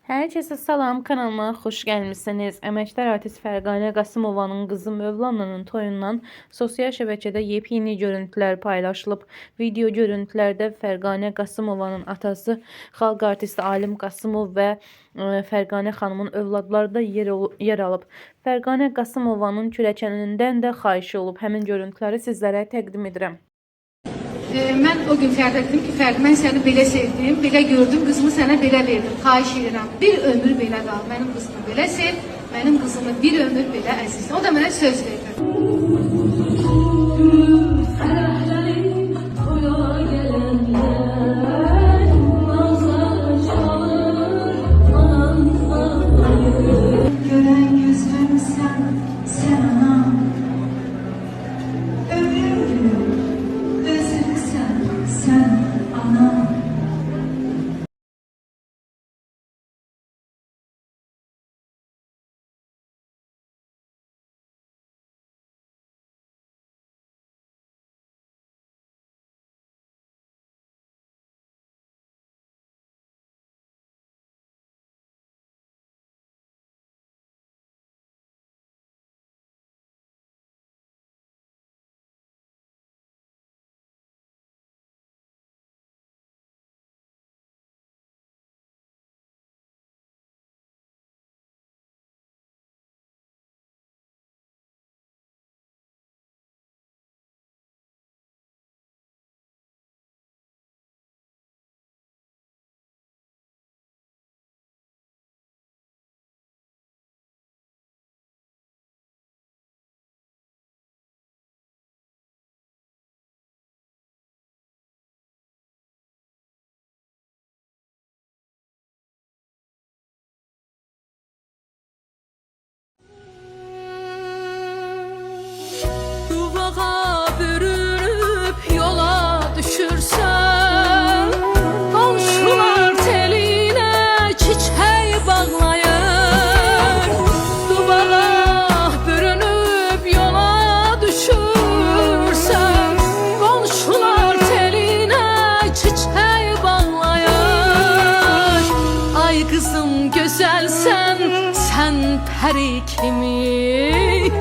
Herkese salam, kanalıma xoş gəlmisiniz. Əməkdar artist Fərqanə Qasımovanın qızı Mövlana'nın toyundan sosial şəbəkədə yepyeni görüntülər paylaşılıb. Video görüntülərdə Fərqanə Qasımovanın atası xalq artisti Alim Qasımov və Fərqanə xanımın övladları da yer alıb. Fərqanə Qasımovanın kürəkənindən də xahiş olub. Həmin görüntüləri sizlərə təqdim edirəm. Mən o gün Fərdə dedim ki, Fərdə, mən səni belə sevdim, belə gördüm, qızımı sənə belə verdim, xahiş edirəm. Bir ömür belə qal, mənim qızımı belə sev, mənim qızımı bir ömür belə əziz. O da mənə söz verdi. Kızım güzelsen, sen peri kimi